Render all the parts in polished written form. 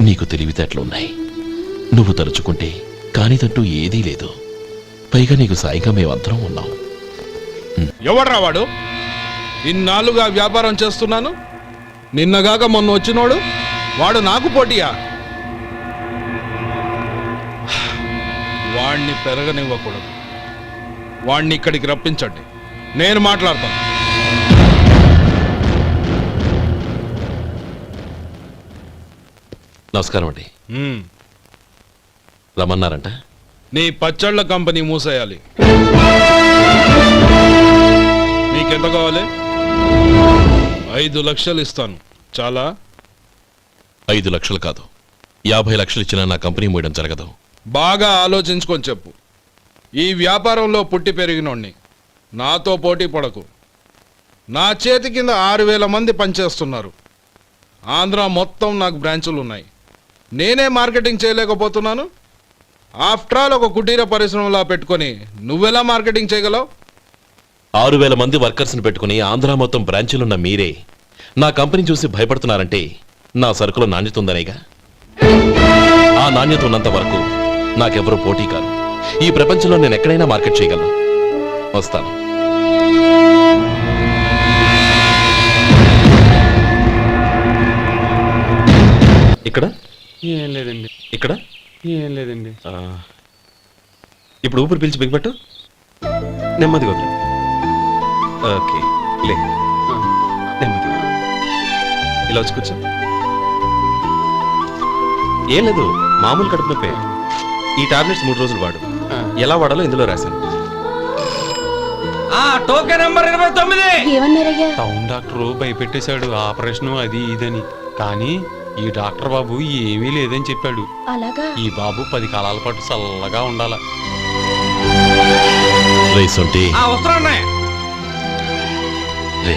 నీకు తెలివితేటలున్నాయి. నువ్వు తలుచుకుంటే కానిదంటూ ఏదీ లేదు. పైగా నీకు సాయిగా మేమందరం ఉన్నాం. ఎవడ్రా వాడు? ఇన్నాళ్ళుగా వ్యాపారం చేస్తున్నాను, నిన్నగాక మొన్న వచ్చినోడు వాడు నాకు పోటీయా? వాణ్ణి పెరగనివ్వకూడదు. వాణ్ణి ఇక్కడికి రప్పించండి, నేను మాట్లాడతాను. నమస్కారం అండి. రమ్మన్నారంట? నీ పచ్చళ్ళ కంపెనీ మూసేయాలి. నీకెంత కావాలి? 5 లక్షలు ఇస్తాను. చాలా? 5 లక్షలు కాదు, 50 లక్షలు ఇచ్చినా నా కంపెనీ మూయడం జరగదు. బాగా ఆలోచించుకొని చెప్పు. ఈ వ్యాపారంలో పుట్టి పెరిగినోడ్ని, నాతో పోటీ పడకు. నా చేతి కింద 6,000 మంది పనిచేస్తున్నారు. ఆంధ్ర మొత్తం నాకు బ్రాంచులు ఉన్నాయి. నేనే మార్కెటింగ్ చేయలేకపోతున్నాను. ఆఫ్టర్ ఆల్ ఒక కుటీర పరిశ్రమలా పెట్టుకొని నువ్వెలా మార్కెటింగ్ చేయగలవు? 6,000 మంది వర్కర్స్ని పెట్టుకుని ఆంధ్ర మొత్తం బ్రాంచీలున్న మీరే నా కంపెనీ చూసి భయపడుతున్నారంటే నా సరుకులో నాణ్యత ఉందనేగా. ఆ నాణ్యత ఉన్నంత వరకు నాకెవరూ పోటీ కాదు. ఈ ప్రపంచంలో నేను ఎక్కడైనా మార్కెట్ చేయగలను. వస్తాను. ఇక్కడ ఏం లేదండి. ఇక్కడ ఏం లేదండి. ఇప్పుడు ఊపిరి పీల్చి బిగ్బట్టు. నెమ్మదిగా వదిలి. ఓకే, లే. నెమ్మదిగా ఇలా వచ్చి కూర్చో. ఏం లేదు, మామూలు కడుపు నొప్పే. ఈ టాబ్లెట్స్ 3 రోజులు వాడు. ఎలా వాడాలో ఇందులో రాశాను. Token number 29. టౌన్ డాక్టర్ భయపెట్టేశాడు, ఆపరేషన్ అది ఇదని. కానీ ఈ డాక్టర్ బాబు ఏమీ లేదని చెప్పాడు. అలాగా? ఈ బాబు 10 కాలాల పాటు చల్లగా ఉండాల. రే,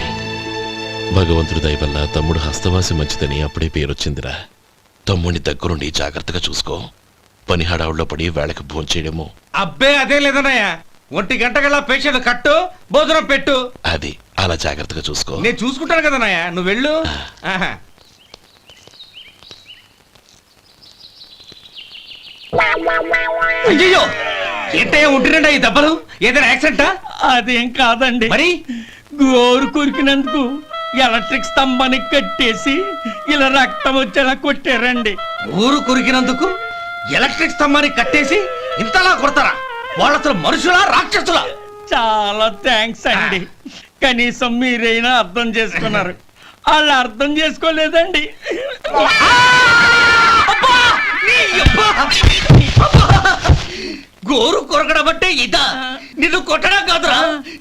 భగవంతుడి దయ వల్ల తమ్ముడు హస్తవాసి మంచిదని అప్పుడే పేరొచ్చిందిరా. తమ్ముడిని దగ్గరుండి జాగ్రత్తగా చూసుకో. పని హడావుల్లో పడి వేళకి భోంచేయడము. అబ్బే అదే లేదన్నయ్య. 1 గంటకల్లా పేషెంట్ కట్టు, భోజనం పెట్టు. అది అలా జాగ్రత్తగా చూసుకో. నేను చూసుకుంటాను కదన్నయ్య, నువ్వు వెళ్ళు. అయ్యో, ఏంటయ్యా ఉంటున్నాడా ఈ దెబ్బలు? ఏదైనా యాక్సిడెంటా? అదేం కాదండి, మరి గోరు కొరికినందుకు ఎలక్ట్రిక్ స్తంభానికి కట్టేసి ఇలా రక్తం వచ్చేలా కొట్టారండి. ఊరు కొరికినందుకు ఎలక్ట్రిక్ స్తంభాన్ని కట్టేసి ఇంతలా కొడతారా? వాళ్ళు అసలు మనుషులా రాక్షసులా? చాలా థ్యాంక్స్ అండి. కనీసం మీరైనా అర్థం చేసుకున్నారు. వాళ్ళు అర్థం చేసుకోలేదండి. గోరు కొరకడం అంటే ఇదా? నిన్ను కొట్టడం కాదురా,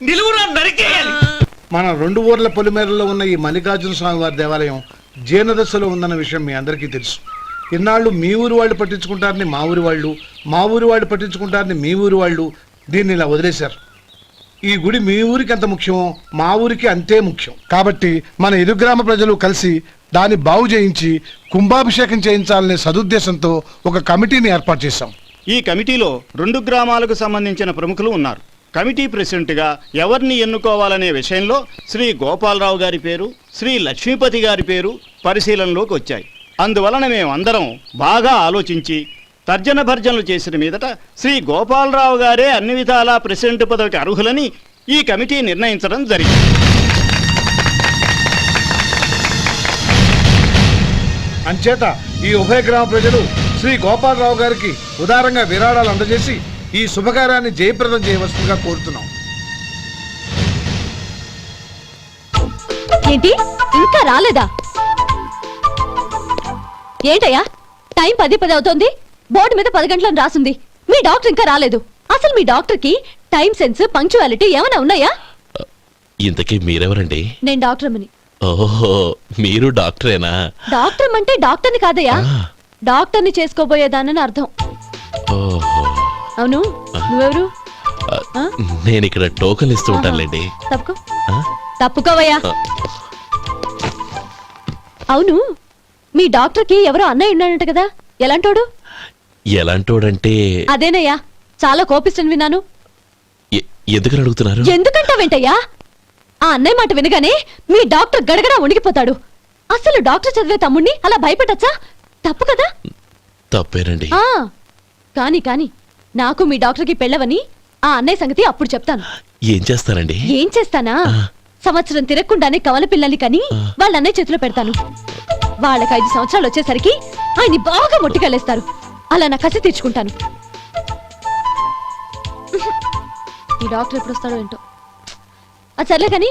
నిలువురా నరికేయాలి. మన 2 ఊర్ల పొలిమేరలో ఉన్న ఈ మల్లికార్జున స్వామి వారి దేవాలయం జీర్ణదశలో ఉందన్న విషయం మీ అందరికీ తెలుసు. ఇన్నాళ్ళు మీ ఊరు వాళ్ళు పట్టించుకుంటారని మా ఊరి వాళ్ళు, మా ఊరి వాళ్ళు పట్టించుకుంటారని మీ ఊరి వాళ్ళు దీన్ని ఇలా వదిలేశారు. ఈ గుడి మీ ఊరికి ఎంత ముఖ్యమో మా ఊరికి అంతే ముఖ్యం. కాబట్టి మన ఇరు గ్రామ ప్రజలు కలిసి దాన్ని బాగు చేయించి కుంభాభిషేకం చేయించాలనే సదుద్దేశంతో ఒక కమిటీని ఏర్పాటు చేశాం. ఈ కమిటీలో 2 గ్రామాలకు సంబంధించిన ప్రముఖులు ఉన్నారు. కమిటీ ప్రెసిడెంట్గా ఎవరిని ఎన్నుకోవాలనే విషయంలో శ్రీ గోపాలరావు గారి పేరు, శ్రీ లక్ష్మీపతి గారి పేరు పరిశీలనలోకి వచ్చాయి. అందువలన మేమందరం బాగా ఆలోచించి తర్జన భర్జనలు చేసిన మీదట శ్రీ గోపాలరావు గారే అన్ని విధాలా ప్రెసిడెంట్ పదవికి అర్హులని ఈ కమిటీ నిర్ణయించడం జరిగింది. అంచేత ఈ ఉభయ గ్రామ ప్రజలు శ్రీ గోపాలరావు గారికి ఉదారంగా విరాళాలు అందజేసి ఈ శుభకార్యాన్ని జయప్రదం చేయవలసిందిగా కోరుతున్నాం. ఏంటి ఇంకా రాలేదా? ఏంటయ్యా, టైం 10 అవుతోంది. బోర్డు మీద 10 గంటలను రాసింది. మీ డాక్టర్ ఇంకా రాలేదు. అసలు మీ డాక్టర్ కి టైం సెన్స్, పంక్చువాలిటీ ఏమైనా ఉన్నాయా? ఇంతకీ మీరెవరండి? నేను డాక్టర్ అమ్మని. ఓహో, మీరు డాక్టరేనా? డాక్టర్ అంటే డాక్టర్ని కాదయ్యా, డాక్టర్ని చేసుకోబోయేదానని అర్థం. ఓహో, అవును, నువ్వెవరు? నేను ఇక్కడ టోకన్ ఇస్తూ ఉంటానులేండి. తప్పుకో. తప్పుకోవయ్యా. అవును, మీ డాక్టర్ కి ఎవరో అన్నయ్య ఉన్నాడంట కదా, ఎలాంటోడు? ఎలాంటోడంటే అదేనయ్యా, చాలా కోపిష్టని విన్నాను. ఎందుకని అడుగుతున్నారు? ఎందుకంటావేంటయ్యా? ఆ అన్నయ్య మాట వినగానే మీ డాక్టర్ గడగడా ఉణిగిపోతాడు. అసలు డాక్టర్ చదివే తమ్ముణ్ణి అలా భయపెట్టచ్చా? తప్పు కదా? తప్పేనండి. ఆ కాని కాని నాకు మీ డాక్టర్కి పెళ్ళవని ఆ అన్నయ్య సంగతి అప్పుడు చెప్తాను. ఏం చేస్తారండి? ఏం చేస్తానా, సంవత్సరం తిరగకుండానే కవల పిల్లల్ని కని వాళ్ళ అన్నయ్య చేతిలో పెడతాను. వాళ్ళకి 5 సంవత్సరాలు వచ్చేసరికి ఆయన్ని బాగా ముట్టికెళ్ళేస్తారు. అలా నా కసి తీర్చుకుంటాను. ఈ డాక్టర్ ఎప్పుడు వస్తాడో ఏంటో. అది సర్లే కాని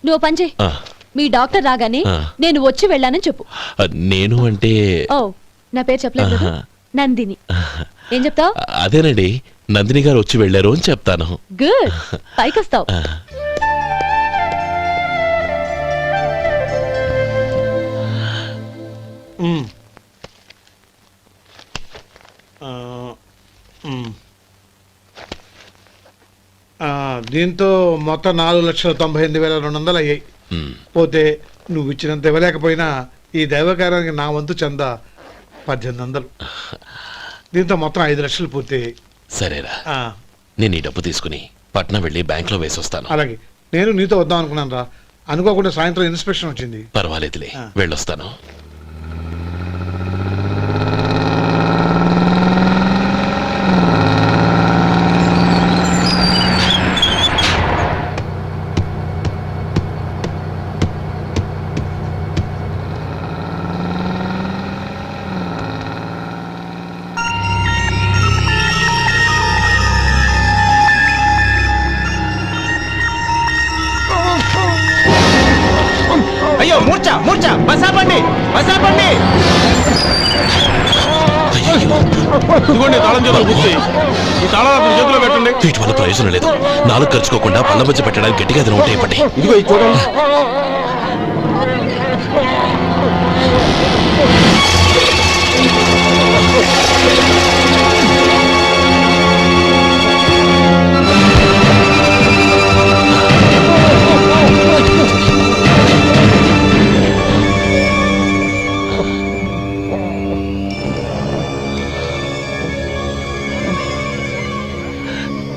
నువ్వు పని చేయి. ఆ, మీ డాక్టర్ రాగానే ఆ. నేను వచ్చి వెళ్ళానని చెప్పు. నేను అంటే ఓ నా పేరు చెప్పలేదు కదా? ఆహా. నందిని. ఏం చెప్తావు? అదేనండి, నందిని గారు వచ్చి వెళ్ళారు అని చెప్తాను. గుడ్, పైకొస్తావు. ఆ, దీంతో మొత్తం 4,98,200 అయ్యాయి. ఉమ్. పోతే నువ్వు ఇచ్చినంత ఇవ్వలేకపోయినా ఈ దైవకార్యానికి నా వంతు చందా 1800. దీంతో మొత్తం 5 లక్షలు పూర్తయ్యాయి. సరేరా, ఆ, నేను ఈ డబ్బు తీసుకుని పట్నం వెళ్ళి బ్యాంక్లో వేసొస్తాను. అలాగే నేను నీతో వద్దాం అనుకున్నాను రా. అనుకోకుండా సాయంత్రం ఇన్స్పెక్షన్ వచ్చింది. పర్వాలేదులే, ఆ. వెళ్ళొస్తాను. అయ్యో మూర్ఛ మూర్ఛ బసాపండి బసాపండి. ఇదిగోండి తాళం చేతులు గుర్తి. ఈ తాళాలు చేతిలో పెట్టండి. వీటి వల్ల ప్రయోజనం లేదు. నాలుగు ఖర్చుకోకుండా పళ్ళ మధ్య పెట్టడానికి గట్టిగా అది ఉంటాయి. ఇవ్వండి. ఇదిగో ఇది చూడండి.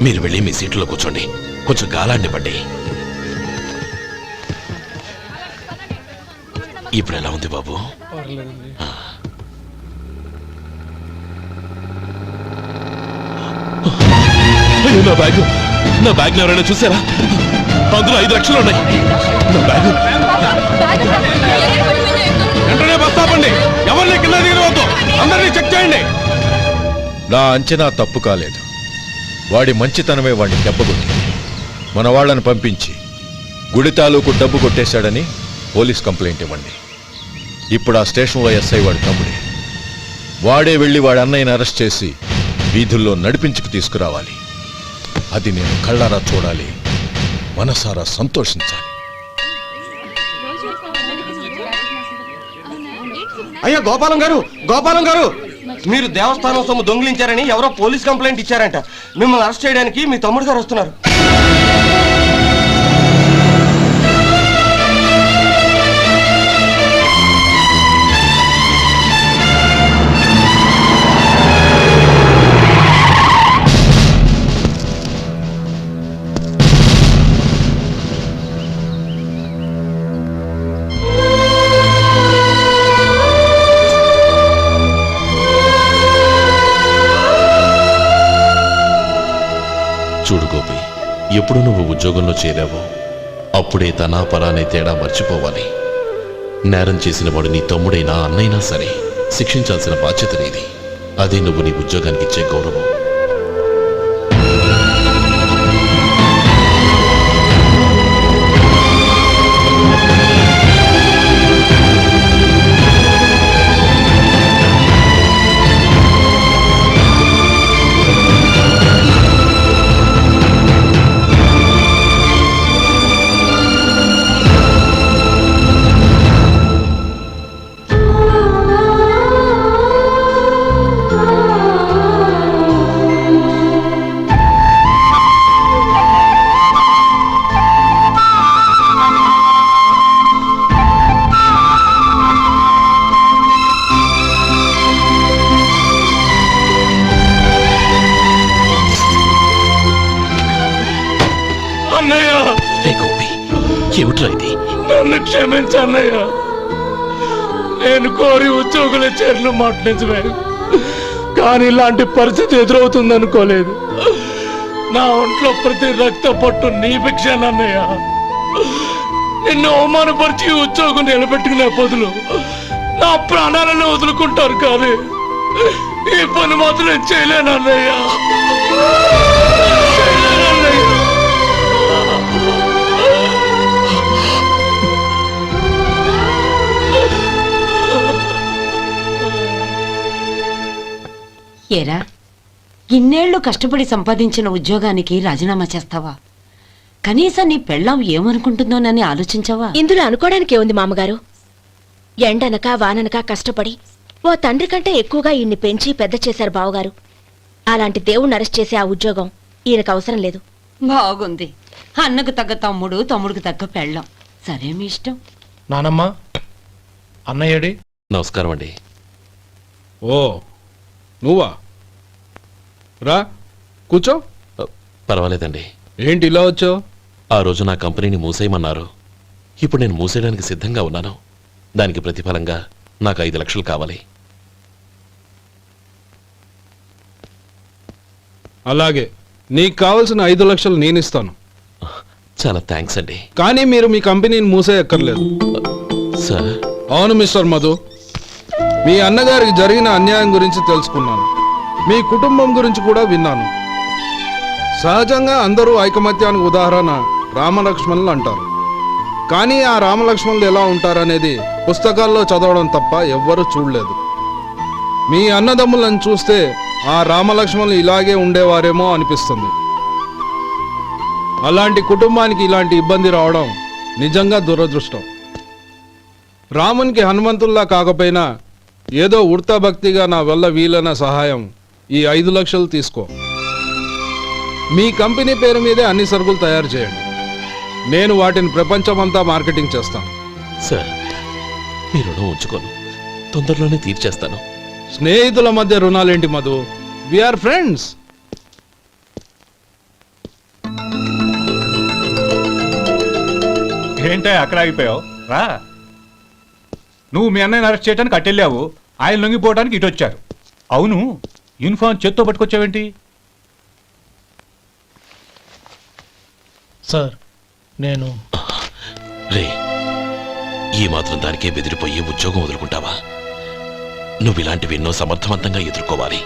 మీరు వెళ్ళి మీ సీట్లో కూర్చోండి, కొంచెం గాలాన్నివ్వండి. ఇప్పుడు ఎలా ఉంది బాబు? ఆ. అయ్యో, నా బ్యాగ్ ఎవరైనా చూసారా? అందులో 5 లక్షలు ఉన్నాయి. నా బ్యాగ్ వెంటనే బస్ ఆపండి. ఎవరిని కింద దిగవద్దు. అందరినీ చెక్ చేయండి. నా అంచనా తప్పు కాలేదు. వాడి మంచితనమే వాడిని దెబ్బకొట్టింది. మన వాళ్ళని పంపించి గుడి తాలూకు డబ్బు కొట్టేశాడని పోలీస్ కంప్లైంట్ ఇవ్వండి. ఇప్పుడు ఆ స్టేషన్లో ఎస్ఐ వాడి తమ్ముడే. వాడే వెళ్ళి వాడి అన్నయ్యని అరెస్ట్ చేసి వీధుల్లో నడిపించుకు తీసుకురావాలి. అది నేను కళ్ళారా చూడాలి, మనసారా సంతోషించాలి. అయ్యో గోపాలం గారు, గోపాలం గారు, మీరు దేవస్థానం సొమ్ము దొంగిలించారని ఎవరో పోలీస్ కంప్లైంట్ ఇచ్చారంట. మిమ్మల్ని అరెస్ట్ చేయడానికి మీ తమ్ముడు గారు వస్తున్నారు. చూడు గోపి, ఎప్పుడు నువ్వు ఉద్యోగంలో చేరావో అప్పుడే తనా పరా అనే తేడా మర్చిపోవాలి. నేరం చేసిన వాడు నీ తమ్ముడైనా అన్నైనా సరే శిక్షించాల్సిన బాధ్యత నీది. అదే నువ్వు నీ ఉద్యోగానికి ఇచ్చే గౌరవం. రే గోపి, ఏమిట్రా ఇది? నన్ను క్షమించన్నయ్య. నేను కోరి ఉద్యోగుల చేరిన మాట నిజమే, కానీ ఇలాంటి పరిస్థితి ఎదురవుతుంది అనుకోలేదు. నా ఒంట్లో ప్రతి రక్త పట్టు నీ భిక్షానన్నయ్య. నిన్ను అవమానపరిచి ఉద్యోగం నిలబెట్టుకునే బదులు నా ప్రాణాలను వదులుకుంటారు, కానీ ఈ పని మాత్రం నేను చేయలేనన్నయ్య. ఏరా, ఇన్నేళ్లు కష్టపడి సంపాదించిన ఉద్యోగానికి రాజీనామా చేస్తావా? కనీసం నీ పెళ్ళాం ఏమనుకుంటుందోనని ఆలోచించావా? ఇందులో అనుకోవడానికి ఏముంది మామగారు? ఎండనక వాననక కష్టపడి ఓ తండ్రి కంటే ఎక్కువగా ఈయన్ని పెంచి పెద్ద చేశారు బావగారు. అలాంటి దేవుణ్ణి అరెస్ట్ చేసే ఆ ఉద్యోగం ఈయనకు అవసరం లేదు. బాగుంది. అన్నకు తగ్గ తమ్ముడు, తమ్ముడికి తగ్గ పెళ్ళాం. సరే, మీ ఇష్టం. నానమ్మ, అన్నయ్యడి. నమస్కారం అండి. ఓ నువ్వా? రా కూర్చో. పర్వాలేదండి. ఏంటి ఇలా వచ్చావు? ఆ రోజు నా కంపెనీని మూసేయమన్నారు. ఇప్పుడు నేను మూసేయడానికి సిద్ధంగా ఉన్నాను. దానికి ప్రతిఫలంగా నాకు 5 లక్షలు కావాలి. అలాగే, నీకు కావలసిన 5 లక్షలు నేను ఇస్తాను. చాలా థ్యాంక్స్ అండి. కానీ మీరు మీ కంపెనీని మూసేయక్కర్లేదు. సార్, అవును మిస్టర్ మధు, మీ అన్నగారికి జరిగిన అన్యాయం గురించి తెలుసుకున్నాను. మీ కుటుంబం గురించి కూడా విన్నాను. సహజంగా అందరూ ఐకమత్యానికి ఉదాహరణ రామలక్ష్మణులు అంటారు. కానీ ఆ రామలక్ష్మణులు ఎలా ఉంటారనేది పుస్తకాల్లో చదవడం తప్ప ఎవ్వరూ చూడలేదు. మీ అన్నదమ్ములను చూస్తే ఆ రామలక్ష్మణులు ఇలాగే ఉండేవారేమో అనిపిస్తుంది. అలాంటి కుటుంబానికి ఇలాంటి ఇబ్బంది రావడం నిజంగా దురదృష్టం. రామునికి హనుమంతుల్లా కాకపోయినా ఏదో ఉడతా భక్తిగా నా వల్ల వీలైన సహాయం ఈ 5 లక్షలు తీసుకో. మీ కంపెనీ పేరు మీదే అన్ని సరుకులు తయారు చేయండి. నేను వాటిని ప్రపంచమంతా మార్కెటింగ్ చేస్తాను. సార్, మీ రుణం ఉంచుకోను. తొందరలోనే తీర్చేస్తాను. స్నేహితుల మధ్య రుణాలేంటి మధు? We are friends. ఏంటే అక్కడ ఆగిపోయావు? రా. నువ్వు మీ అన్నయ్యని అరెస్ట్ చేయడానికి అట్టెళ్ళావు, ఆయన లొంగిపోవడానికి ఇటు వచ్చారు. అవును, యూనిఫామ్ చేత్తో పట్టుకొచ్చావేంటి? సార్, నేను రే, ఈ మాత్రం దానికే బెదిరిపోయి ఉద్యోగం వదులుకుంటావా? నువ్వు ఇలాంటివి ఎన్నో సమర్థవంతంగా ఎదుర్కోవాలి.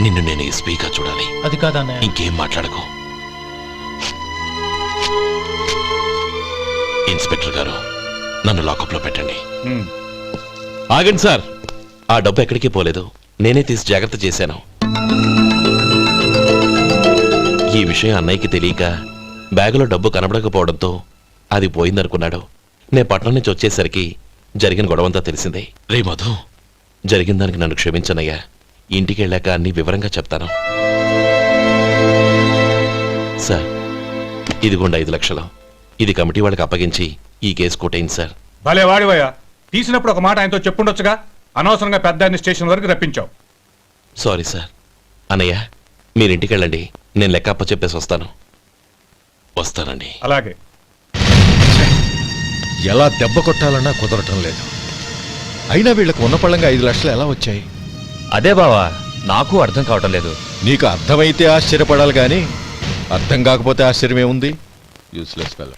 నిన్ను నేను ఎస్పీగా చూడాలి. అది కాదన్నయ్య. ఇంకేం మాట్లాడకు. ఇన్స్పెక్టర్ గారు, నన్ను లాకప్లో పెట్టండి. ఆగండి సార్, ఆ డబ్బు ఎక్కడికి పోలేదు. నేనే తీసి జాగ్రత్త చేశాను. ఈ విషయం అన్నయ్యకి తెలియక బ్యాగులో డబ్బు కనబడకపోవడంతో అది పోయిందనుకున్నాడు. నే పట్నం నుంచి వచ్చేసరికి జరిగిన గొడవంతా తెలిసిందే. రే మధు, జరిగిన దానికి నన్ను క్షమించనయ్యా. ఇంటికి వెళ్ళాక అన్ని వివరంగా చెప్తాను. సార్, ఇదిగోండి 5 లక్షలు. ఇది కమిటీ వాళ్ళకి అప్పగించి ఈ కేసు కొట్టేయండి సార్. భలే వాడివయ్యా, తీసినప్పుడు ఒక మాట ఆయనతో చెప్పుండొచ్చుగా. అనవసరంగా పెద్ద ఆయన స్టేషన్ వరకు రప్పించావు. Sorry sir. అన్నయ్య, మీరింటికి వెళ్ళండి. నేను లెక్క అప్ప చెప్పేసి వస్తానండి. అలాగే. ఎలా దెబ్బ కొట్టాలన్నా కుదరటం లేదు. అయినా వీళ్ళకు ఉన్న పళ్ళంగా 5 లక్షలు ఎలా వచ్చాయి? అదే బావా, నాకు అర్థం కావటం లేదు. నీకు అర్థమైతే ఆశ్చర్యపడాలి, కానీ అర్థం కాకపోతే ఆశ్చర్యమేముంది? Useless fellow.